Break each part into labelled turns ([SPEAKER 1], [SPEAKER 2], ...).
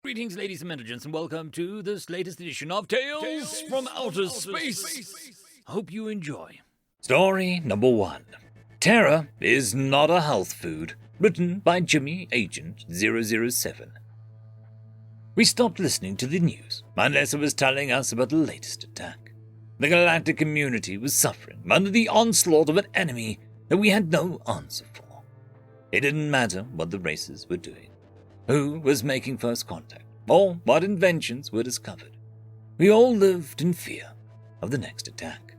[SPEAKER 1] Greetings, ladies and gentlemen, and welcome to this latest edition of Tales from Outer Space. I hope you enjoy. Story number 1. Terror is not a health food, written by Jimmy Agent 007. We stopped listening to the news unless it was telling us about the latest attack. The galactic community was suffering under the onslaught of an enemy that we had no answer for. It didn't matter what the races were doing, who was making first contact, or what inventions were discovered. We all lived in fear of the next attack.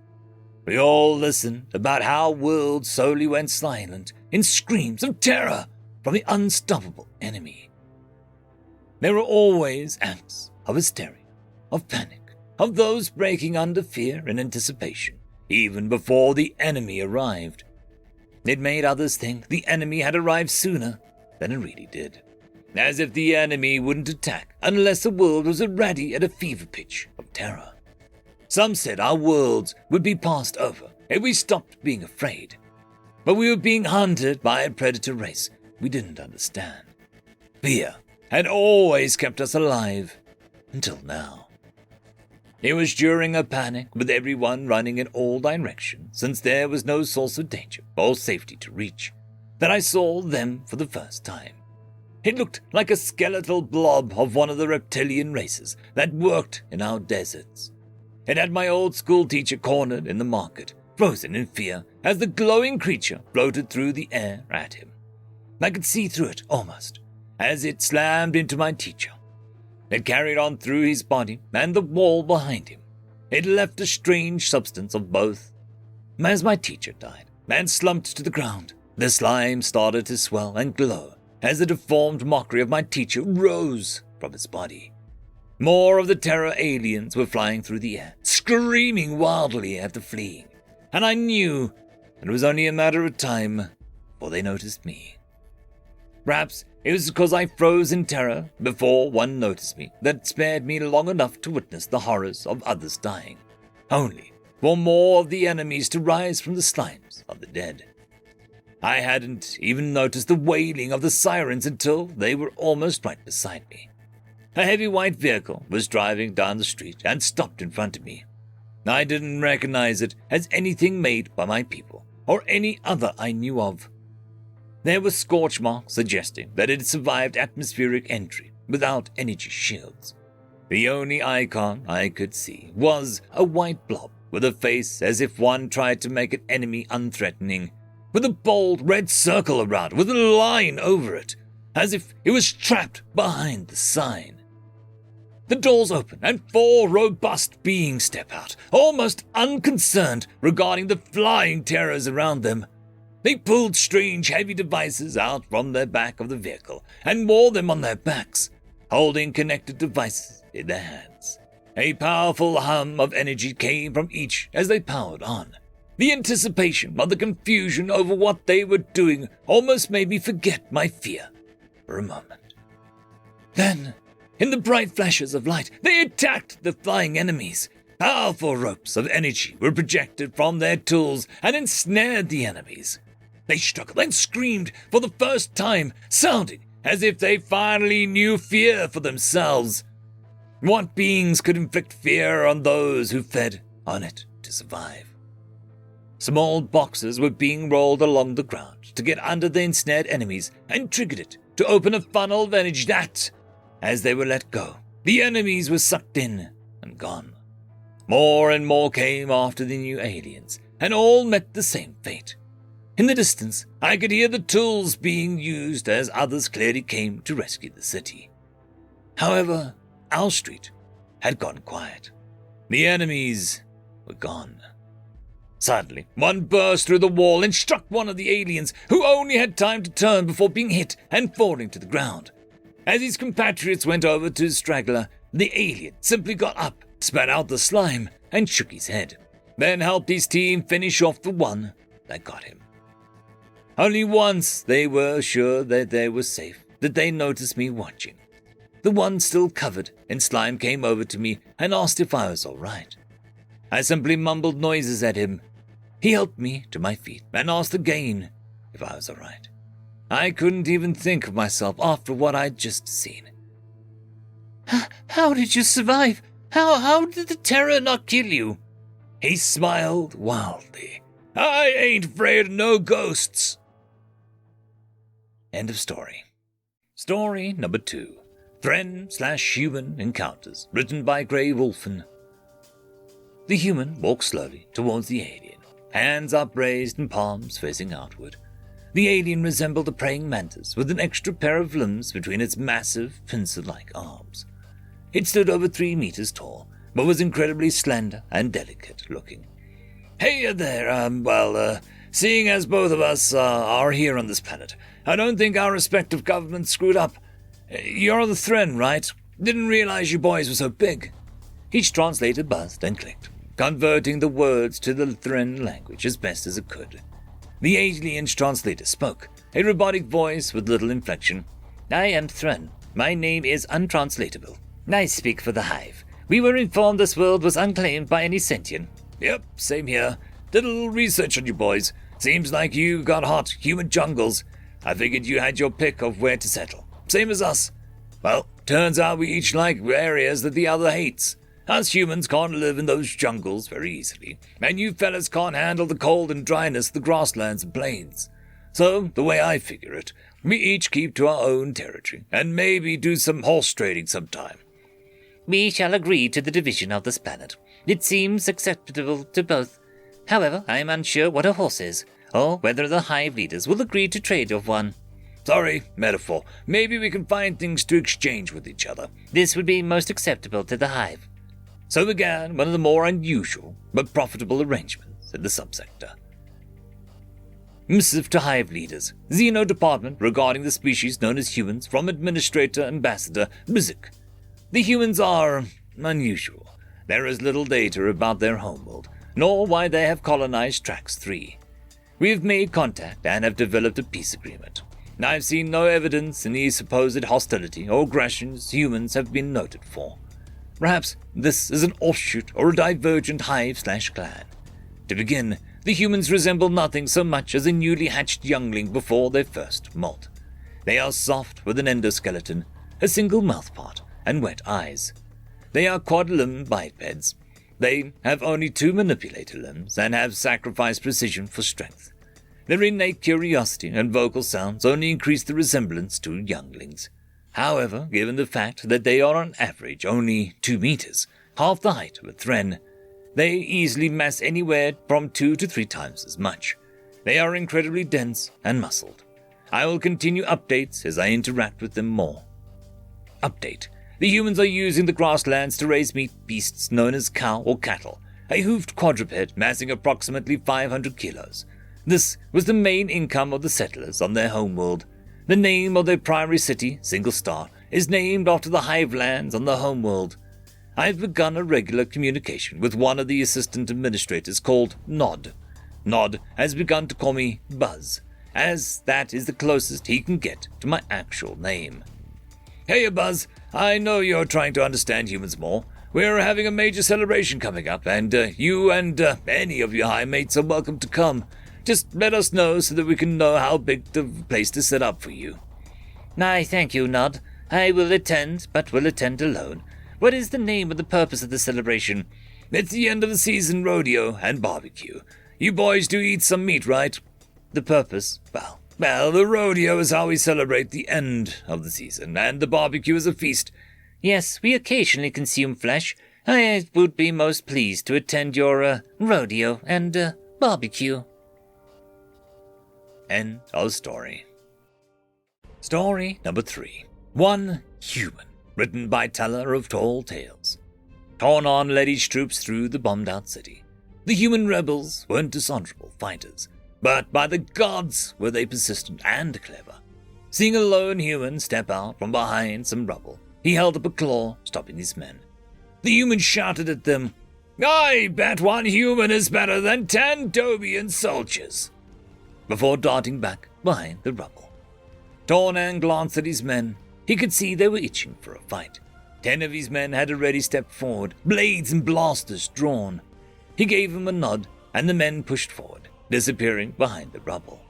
[SPEAKER 1] We all listened about how worlds slowly went silent in screams of terror from the unstoppable enemy. There were always acts of hysteria, of panic, of those breaking under fear and anticipation, even before the enemy arrived. It made others think the enemy had arrived sooner than it really did, as if the enemy wouldn't attack unless the world was already at a fever pitch of terror. Some said our worlds would be passed over if we stopped being afraid, but we were being hunted by a predator race we didn't understand. Fear had always kept us alive, until now. It was during a panic, with everyone running in all directions, since there was no source of danger or safety to reach, that I saw them for the first time. It looked like a skeletal blob of one of the reptilian races that worked in our deserts. It had my old school teacher cornered in the market, frozen in fear, as the glowing creature floated through the air at him. I could see through it almost, as it slammed into my teacher. It carried on through his body and the wall behind him. It left a strange substance of both. As my teacher died and slumped to the ground, the slime started to swell and glow as the deformed mockery of my teacher rose from its body. More of the terror aliens were flying through the air, screaming wildly after fleeing, and I knew it was only a matter of time before they noticed me. Perhaps it was because I froze in terror before one noticed me that spared me long enough to witness the horrors of others dying, only for more of the enemies to rise from the slimes of the dead. I hadn't even noticed the wailing of the sirens until they were almost right beside me. A heavy white vehicle was driving down the street and stopped in front of me. I didn't recognize it as anything made by my people or any other I knew of. There were scorch marks suggesting that it had survived atmospheric entry without energy shields. The only icon I could see was a white blob with a face as if one tried to make an enemy unthreatening, with a bold red circle around with a line over it, as if it was trapped behind the sign. The doors open and 4 robust beings step out, almost unconcerned regarding the flying terrors around them. They pulled strange heavy devices out from the back of the vehicle and wore them on their backs, holding connected devices in their hands. A powerful hum of energy came from each as they powered on. The anticipation of the confusion over what they were doing almost made me forget my fear for a moment. Then, in the bright flashes of light, they attacked the flying enemies. Powerful ropes of energy were projected from their tools and ensnared the enemies. They struggled and screamed for the first time, sounding as if they finally knew fear for themselves. What beings could inflict fear on those who fed on it to survive? Small boxes were being rolled along the ground to get under the ensnared enemies and triggered it to open a funnel of energy that, as they were let go, the enemies were sucked in and gone. More and more came after the new aliens, and all met the same fate. In the distance, I could hear the tools being used as others clearly came to rescue the city. However, our street had gone quiet. The enemies were gone. Suddenly, one burst through the wall and struck one of the aliens, who only had time to turn before being hit and falling to the ground. As his compatriots went over to Straggler, the alien simply got up, spat out the slime, and shook his head, then helped his team finish off the one that got him. Only once they were sure that they were safe did they notice me watching. The one still covered in slime came over to me and asked if I was all right. I simply mumbled noises at him. He helped me to my feet and asked again if I was all right. I couldn't even think of myself after what I'd just seen. How did you survive? How did the terror not kill you? He smiled wildly. I ain't afraid of no ghosts. End of story. Story number 2. Thren/Human Encounters, written by Grey Wolfen. The human walks slowly towards the alien, hands upraised and palms facing outward. The alien resembled a praying mantis with an extra pair of limbs between its massive, pincer-like arms. It stood over 3 meters tall, but was incredibly slender and delicate looking. Hey there, seeing as both of us are here on this planet, I don't think our respective governments screwed up. You're the Thren, right? Didn't realize you boys were so big. Each translator buzzed and clicked, converting the words to the Thren language as best as it could. The alien's translator spoke, a robotic voice with little inflection. I am Thren. My name is untranslatable. I speak for the Hive. We were informed this world was unclaimed by any sentient. Yep, same here. Did a little research on you boys. Seems like you got hot, human jungles. I figured you had your pick of where to settle. Same as us. Well, turns out we each like areas that the other hates. Us humans can't live in those jungles very easily, and you fellas can't handle the cold and dryness of the grasslands and plains. So, the way I figure it, we each keep to our own territory, and maybe do some horse trading sometime. We shall agree to the division of this planet. It seems acceptable to both. However, I am unsure what a horse is, or whether the Hive leaders will agree to trade of one. Sorry, metaphor. Maybe we can find things to exchange with each other. This would be most acceptable to the Hive. So began one of the more unusual but profitable arrangements in the subsector. Missive to Hive leaders. Xeno Department regarding the species known as humans from Administrator Ambassador Mizik. The humans are unusual. There is little data about their homeworld, nor why they have colonized Trax 3. We have made contact and have developed a peace agreement. I've seen no evidence in the supposed hostility or aggressions humans have been noted for. Perhaps this is an offshoot or a divergent Hive/clan. To begin, the humans resemble nothing so much as a newly hatched youngling before their first molt. They are soft with an endoskeleton, a single mouthpart, and wet eyes. They are quad-limbed bipeds. They have only 2 manipulator limbs and have sacrificed precision for strength. Their innate curiosity and vocal sounds only increase the resemblance to younglings. However, given the fact that they are on average only 2 meters, half the height of a Thren, they easily mass anywhere from 2 to 3 times as much. They are incredibly dense and muscled. I will continue updates as I interact with them more. Update. The humans are using the grasslands to raise meat beasts known as cow or cattle, a hoofed quadruped massing approximately 500 kilos. This was the main income of the settlers on their homeworld. The name of their primary city, Single Star, is named after the Hive lands on the homeworld. I have begun a regular communication with one of the assistant administrators called Nod. Nod has begun to call me Buzz, as that is the closest he can get to my actual name. Hey, Buzz, I know you're trying to understand humans more. We're having a major celebration coming up, and you and any of your high mates are welcome to come. Just let us know so that we can know how big the place to set up for you. I thank you, Nod. I will attend, but will attend alone. What is the name of the purpose of the celebration? It's the end of the season rodeo and barbecue. You boys do eat some meat, right? The purpose? Well, the rodeo is how we celebrate the end of the season, and the barbecue is a feast. Yes, we occasionally consume flesh. I would be most pleased to attend your rodeo and barbecue. End of story. Story number 3. One Human, written by Teller of Tall Tales. Tornon led his troops through the bombed-out city. The human rebels weren't dishonorable fighters, but by the gods were they persistent and clever. Seeing a lone human step out from behind some rubble, he held up a claw, stopping his men. The human shouted at them, "I bet one human is better than 10 Dobian soldiers," before darting back behind the rubble. Tornan glanced at his men. He could see they were itching for a fight. 10 of his men had already stepped forward, blades and blasters drawn. He gave them a nod, and the men pushed forward, disappearing behind the rubble.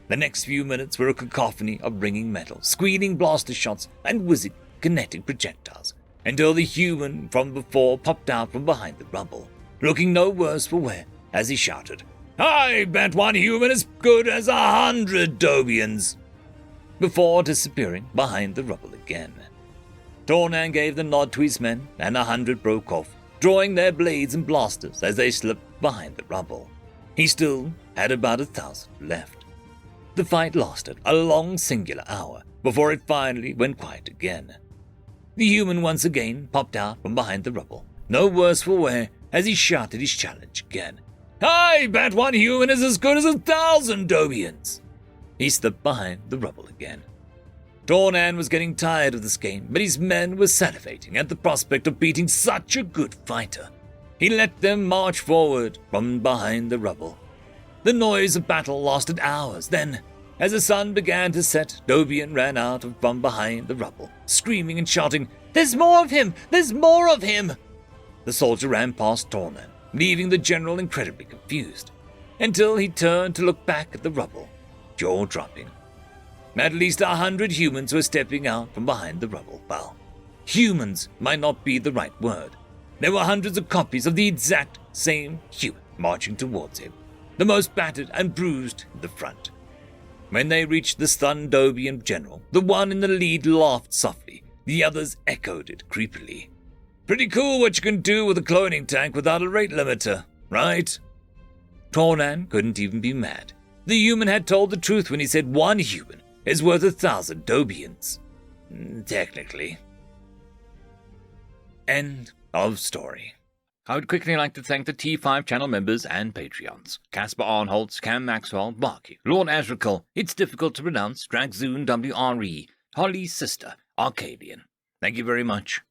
[SPEAKER 1] The next few minutes were a cacophony of ringing metal, squealing blaster shots, and whizzing kinetic projectiles until the human from before popped out from behind the rubble, looking no worse for wear as he shouted, "I bet one human as good as 100 Dobians," before disappearing behind the rubble again. Thren gave the nod to his men, and 100 broke off, drawing their blades and blasters as they slipped behind the rubble. He still had about 1,000 left. The fight lasted a long singular hour before it finally went quiet again. The human once again popped out from behind the rubble, no worse for wear, as he shouted his challenge again. "I bet one human is as good as 1,000 Dobians." He slipped behind the rubble again. Thren was getting tired of this game, but his men were salivating at the prospect of beating such a good fighter. He let them march forward from behind the rubble. The noise of battle lasted hours. Then, as the sun began to set, Dobian ran out from behind the rubble, screaming and shouting, "There's more of him! There's more of him!" The soldier ran past Thren, leaving the general incredibly confused, until he turned to look back at the rubble, jaw dropping. At least 100 humans were stepping out from behind the rubble. Well, humans might not be the right word. There were hundreds of copies of the exact same human marching towards him, the most battered and bruised in the front. When they reached the stunned Dobian general, the one in the lead laughed softly. The others echoed it creepily. "Pretty cool what you can do with a cloning tank without a rate limiter, right?" Thren couldn't even be mad. The human had told the truth when he said one human is worth 1,000 Dobians. Technically. End of story. I would quickly like to thank the T5 channel members and Patreons. Casper Arnholtz, Cam Maxwell, Barky, Lord Azrakal, It's Difficult to Pronounce, Dragzoon WRE, Holly's Sister, Arcadian. Thank you very much.